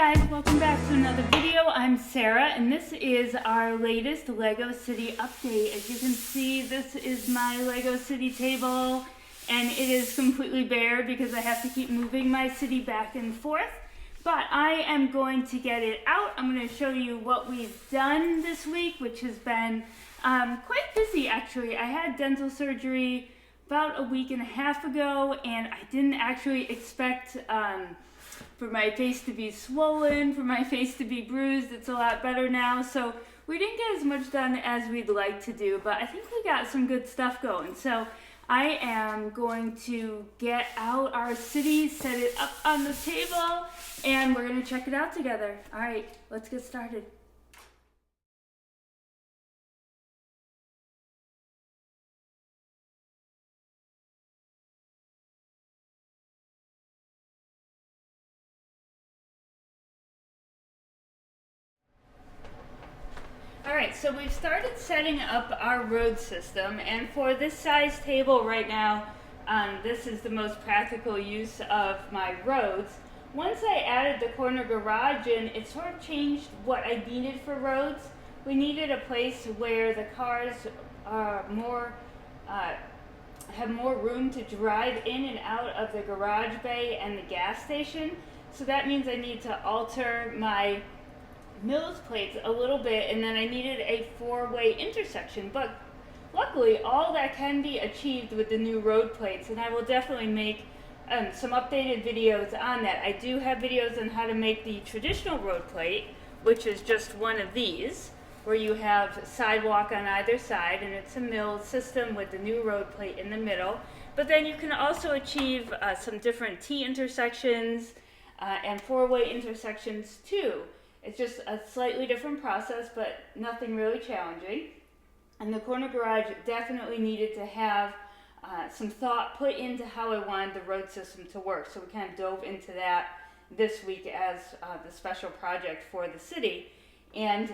guys, welcome back to another video. I'm Sarah and this is our latest Lego City update. As you can see, this is my Lego City table and it is completely bare because I have to keep moving my city back and forth. But I am going to get it out. I'm going to show you what we've done this week, which has been quite busy actually. I had dental surgery about a week and a half ago and I didn't actually expect for my face to be swollen, for my face to be bruised. It's a lot better now, so we didn't get as much done as we'd like to do, but I think we got some good stuff going. So I am going to get out our city, set it up on the table, and we're going to check it out together. All right, let's get started. Alright, so we've started setting up our road system, and for this size table right now, this is the most practical use of my roads. Once I added the corner garage in, it sort of changed what I needed for roads. We needed a place where the cars are have more room to drive in and out of the garage bay and the gas station. So that means I need to alter my Mills plates a little bit, and then I needed a four-way intersection, but luckily all that can be achieved with the new road plates, and I will definitely make some updated videos on that. I do have videos on how to make the traditional road plate, which is just one of these, where you have sidewalk on either side, and it's a Mills system with the new road plate in the middle. But then you can also achieve some different T intersections and four-way intersections too. It's just a slightly different process, but nothing really challenging. And the corner garage definitely needed to have some thought put into how I wanted the road system to work. So we kind of dove into that this week as the special project for the city. And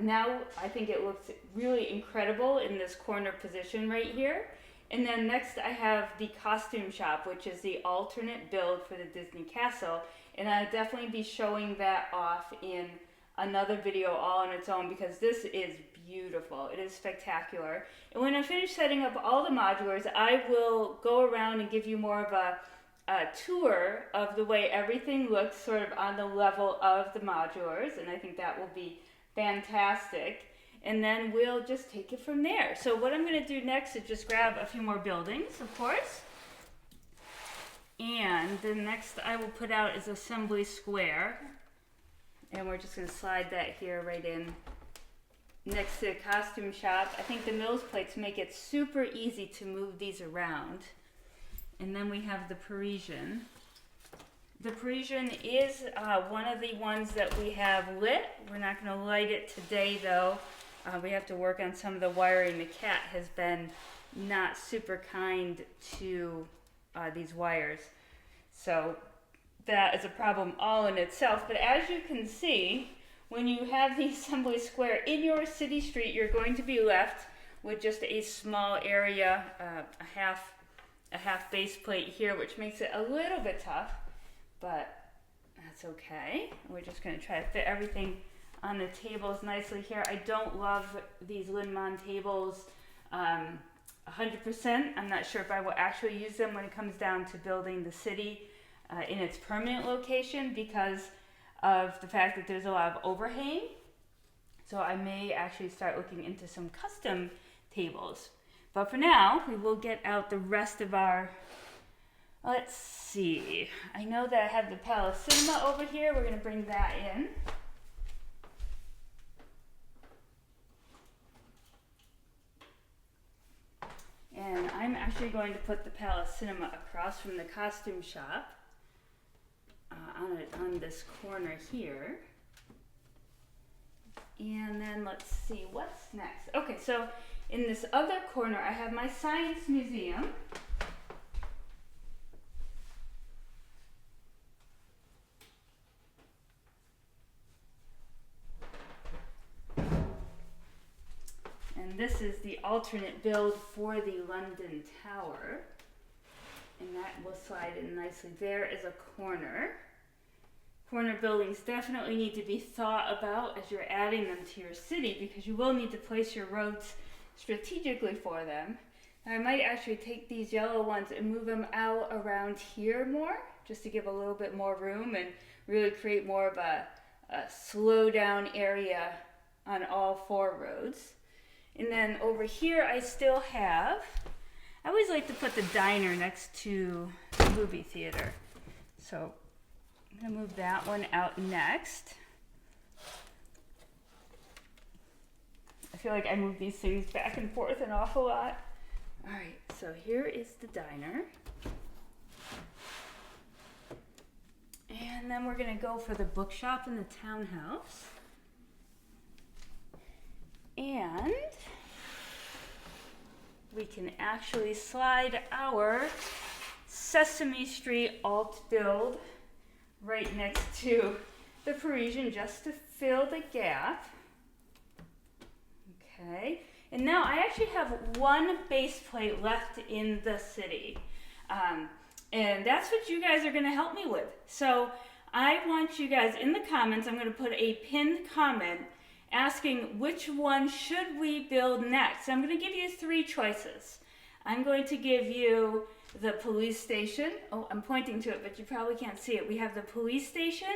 now I think it looks really incredible in this corner position right here. And then next I have the costume shop, which is the alternate build for the Disney Castle. And I'll definitely be showing that off in another video all on its own because this is beautiful. It is spectacular. And when I finish setting up all the modulars, I will go around and give you more of a tour of the way everything looks sort of on the level of the modulars. And I think that will be fantastic. And then we'll just take it from there. So what I'm going to do next is just grab a few more buildings, of course. And the next I will put out is Assembly Square. And we're just going to slide that here right in next to the costume shop. I think the Mills plates make it super easy to move these around. And then we have the Parisian. The Parisian is one of the ones that we have lit. We're not going to light it today though. We have to work on some of the wiring. The cat has been not super kind to these wires. So that is a problem all in itself. But as you can see, when you have the Assembly Square in your city street, you're going to be left with just a small area, a half base plate here, which makes it a little bit tough, but that's okay. We're just going to try to fit everything on the tables nicely here. I don't love these Linmon tables 100%. I'm not sure if I will actually use them when it comes down to building the city in its permanent location because of the fact that there's a lot of overhang. So I may actually start looking into some custom tables. But for now, we will get out the rest of our, let's see. I know that I have the Palace Cinema over here. We're going to bring that in. And I'm actually going to put the Palace Cinema across from the costume shop on this corner here. And then let's see what's next. Okay, so in this other corner, I have my Science Museum. And this is the alternate build for the London Tower. And that will slide in nicely. There is a corner. corner buildings definitely need to be thought about as you're adding them to your city, because you will need to place your roads strategically for them. And I might actually take these yellow ones and move them out around here more, just to give a little bit more room and really create more of a slow down area on all 4 roads. And then over here I still have, I always like to put the diner next to the movie theater. So I'm going to move that one out next. I feel like I move these things back and forth an awful lot. All right, so here is the diner. And then we're going to go for the bookshop in the townhouse. And we can actually slide our Sesame Street alt build right next to the Parisian just to fill the gap. Okay, and now I actually have 1 base plate left in the city. And that's what you guys are going to help me with. So I want you guys in the comments, I'm going to put a pinned comment asking which one should we build next. I'm going to give you 3 choices. I'm going to give you the police station. Oh, I'm pointing to it, but you probably can't see it. We have the police station,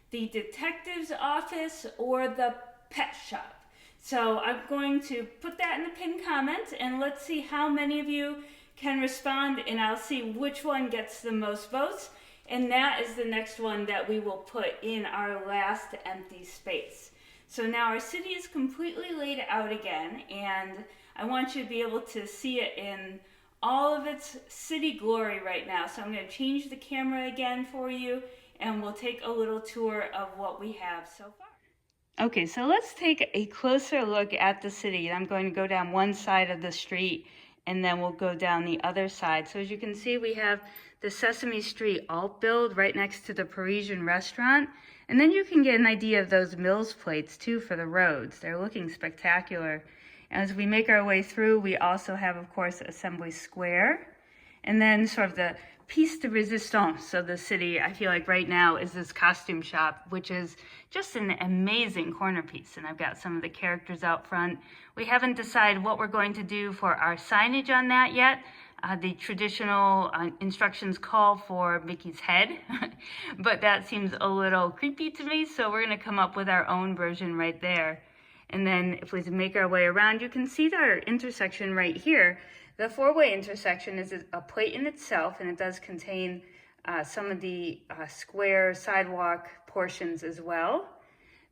the detective's office, or the pet shop. So I'm going to put that in the pinned comment, and let's see how many of you can respond, and I'll see which one gets the most votes, and that is the next one that we will put in our last empty space. So now our city is completely laid out again, and I want you to be able to see it in all of its city glory right now. So I'm going to change the camera again for you, and we'll take a little tour of what we have so far. Okay, so let's take a closer look at the city. I'm going to go down one side of the street, and then we'll go down the other side. So as you can see, we have the Sesame Street alt build right next to the Parisian restaurant. And then you can get an idea of those Mills plates too for the roads. They're looking spectacular. As we make our way through, we also have, of course, Assembly Square. And then sort of the piece de resistance of the city, I feel like right now, is this costume shop, which is just an amazing corner piece. And I've got some of the characters out front. We haven't decided what we're going to do for our signage on that yet. The traditional instructions call for Mickey's head, but that seems a little creepy to me, so we're going to come up with our own version right there. And then if we make our way around, you can see our intersection right here. The 4-way intersection is a plate in itself, and it does contain some of the square sidewalk portions as well.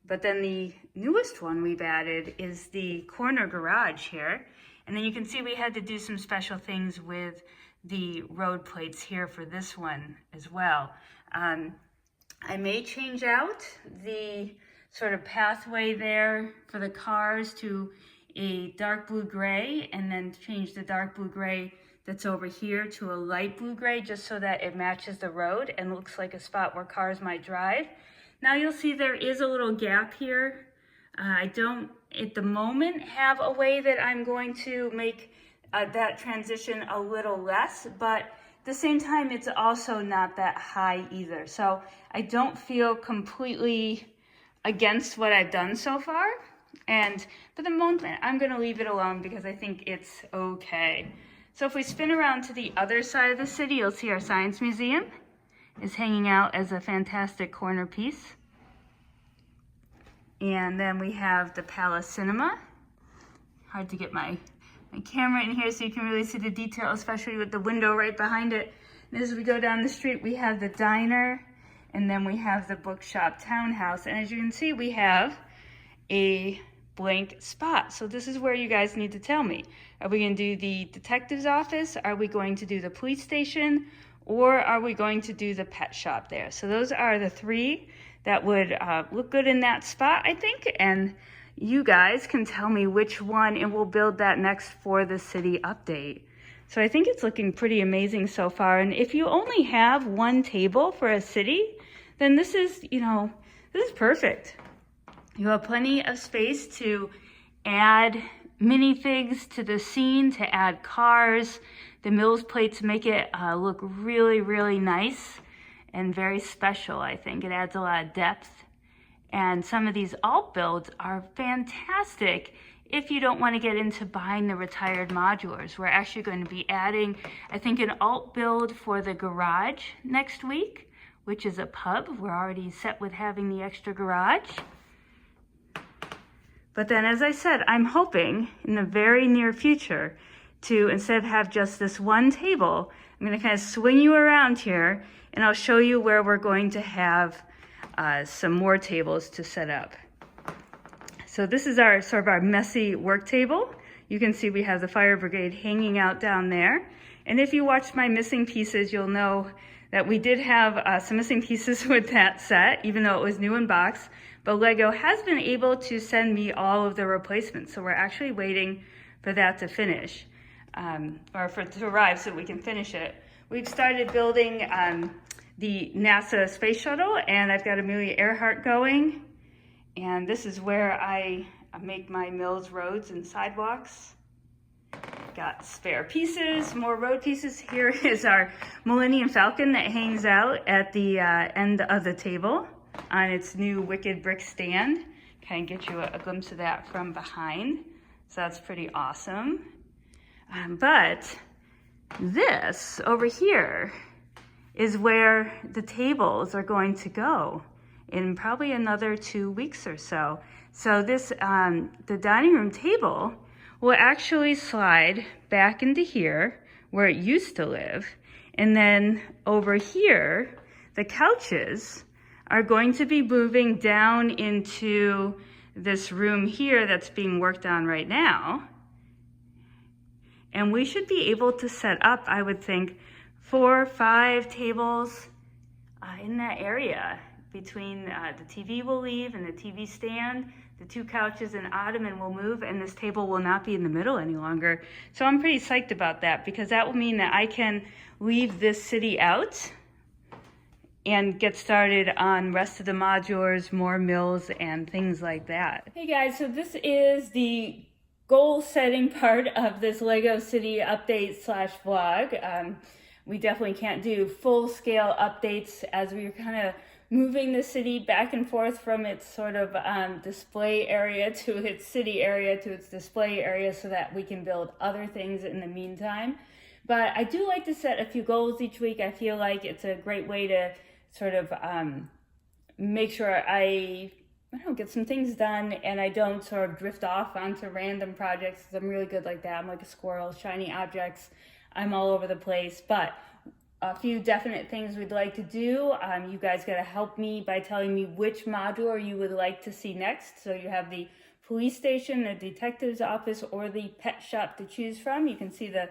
But then the newest one we've added is the corner garage here. And then you can see we had to do some special things with the road plates here for this one as well. I may change out the sort of pathway there for the cars to a dark blue gray, and then change the dark blue gray that's over here to a light blue gray, just so that it matches the road and looks like a spot where cars might drive. Now you'll see there is a little gap here. I don't, at the moment, have a way that I'm going to make that transition a little less, but at the same time, it's also not that high either. So I don't feel completely against what I've done so far. And for the moment, I'm going to leave it alone because I think it's okay. So if we spin around to the other side of the city, you'll see our Science Museum is hanging out as a fantastic corner piece. And then we have the Palace Cinema. Hard to get my camera in here so you can really see the detail, especially with the window right behind it. And as we go down the street, we have the diner, and then we have the bookshop townhouse. And as you can see, we have a blank spot. So this is where you guys need to tell me. Are we going to do the detective's office? Are we going to do the police station? Or are we going to do the pet shop there? So those are the 3 that would look good in that spot, I think. And you guys can tell me which one, and we'll build that next for the city update. So I think it's looking pretty amazing so far. And if you only have 1 table for a city, then this is, this is perfect. You have plenty of space to add minifigs to the scene, to add cars. The Mills plates make it look really, really nice. and very special, I think. It adds a lot of depth. And some of these alt builds are fantastic if you don't want to get into buying the retired modulars. We're actually going to be adding, I think, an alt build for the garage next week, which is a pub. We're already set with having the extra garage. But then, as I said, I'm hoping in the very near future to, instead of have just this one table, I'm going to kind of swing you around here, and I'll show you where we're going to have some more tables to set up. So this is our sort of our messy work table. You can see we have the fire brigade hanging out down there. And if you watched my missing pieces, you'll know that we did have some missing pieces with that set, even though it was new in box. But Lego has been able to send me all of the replacements. So we're actually waiting for that to finish, or for it to arrive so we can finish it. We've started building the NASA space shuttle, and I've got Amelia Earhart going. And this is where I make my mills, roads, and sidewalks. Got spare pieces, more road pieces. Here is our Millennium Falcon that hangs out at the end of the table on its new wicked brick stand. Kind of get you a glimpse of that from behind. So that's pretty awesome. But this over here is where the tables are going to go in probably another 2 weeks or so. So this, the dining room table will actually slide back into here where it used to live. And then over here, the couches are going to be moving down into this room here that's being worked on right now. And we should be able to set up, I would think, 4 or 5 tables in that area. Between the TV will leave and the TV stand, the 2 couches and ottoman will move, and this table will not be in the middle any longer. So I'm pretty psyched about that, because that will mean that I can leave this city out and get started on the rest of the modulars, more mills, and things like that. Hey guys, so this is the goal setting part of this Lego City update / vlog. We definitely can't do full scale updates as we're kind of moving the city back and forth from its sort of display area to its city area to its display area, so that we can build other things in the meantime. But I do like to set a few goals each week. I feel like it's a great way to sort of make sure I don't know, get some things done, and I don't sort of drift off onto random projects, because I'm really good like that. I'm like a squirrel, shiny objects. I'm all over the place. But a few definite things we'd like to do. You guys got to help me by telling me which modular you would like to see next. So you have the police station, the detective's office, or the pet shop to choose from. You can see the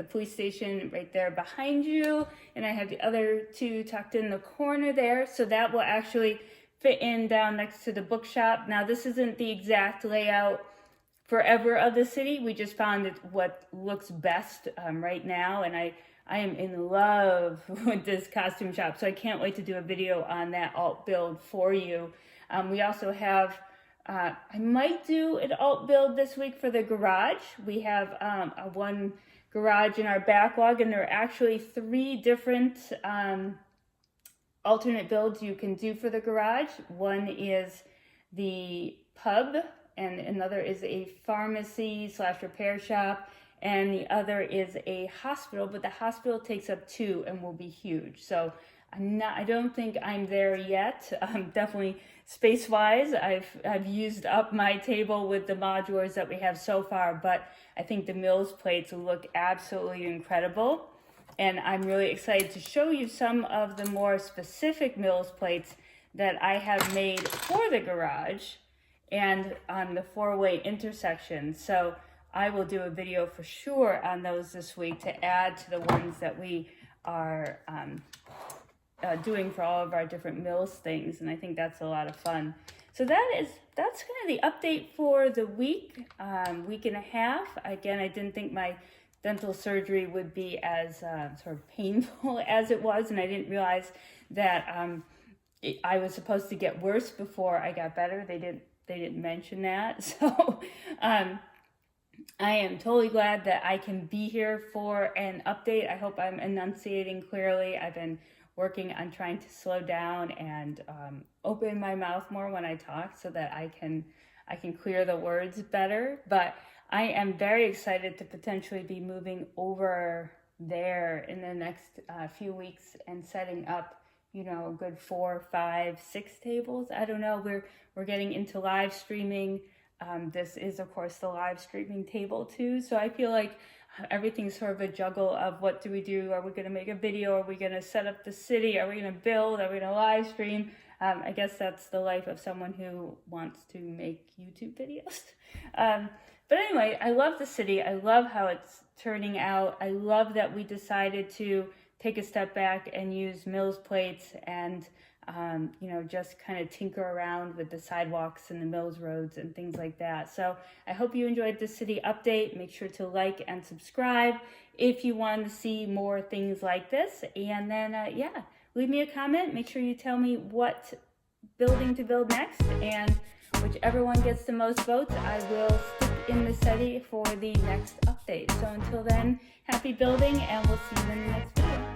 police station right there behind you. And I have the other 2 tucked in the corner there. So that will actually fit in down next to the bookshop. Now, this isn't the exact layout forever of the city. We just found what looks best right now. And I am in love with this costume shop, so I can't wait to do a video on that alt build for you. We also have, I might do an alt build this week for the garage. We have one garage in our backlog, and there are actually 3 different alternate builds you can do for the garage. One is the pub, and another is a pharmacy / repair shop, and the other is a hospital, but the hospital takes up 2 and will be huge. So I don't think I'm there yet. Definitely space-wise, I've used up my table with the modulars that we have so far, but I think the Mills plates will look absolutely incredible. And I'm really excited to show you some of the more specific Mills plates that I have made for the garage and on the 4-way intersection. So I will do a video for sure on those this week to add to the ones that we are doing for all of our different Mills things, and I think that's a lot of fun. So that's kind of the update for the week and a half. Again, I didn't think my dental surgery would be as sort of painful as it was, and I didn't realize that I was supposed to get worse before I got better. They didn't mention that, so I am totally glad that I can be here for an update. I hope I'm enunciating clearly. I've been working on trying to slow down and open my mouth more when I talk so that I can clear the words better. But I am very excited to potentially be moving over there in the next few weeks and setting up, you know, a good 4, 5, 6 tables. I don't know. We're getting into live streaming. This is, of course, the live streaming table too. So I feel like everything's sort of a juggle of what do we do? Are we going to make a video? Are we going to set up the city? Are we going to build? Are we going to live stream? I guess that's the life of someone who wants to make YouTube videos. But anyway, I love the city. I love how it's turning out. I love that we decided to take a step back and use Mills plates and, you know, just kind of tinker around with the sidewalks and the Mills roads and things like that. So I hope you enjoyed this city update. Make sure to like and subscribe if you want to see more things like this. And then, yeah, leave me a comment. Make sure you tell me what building to build next. And whichever one gets the most votes, I will stick in the city for the next update. So until then, happy building, and we'll see you in the next video.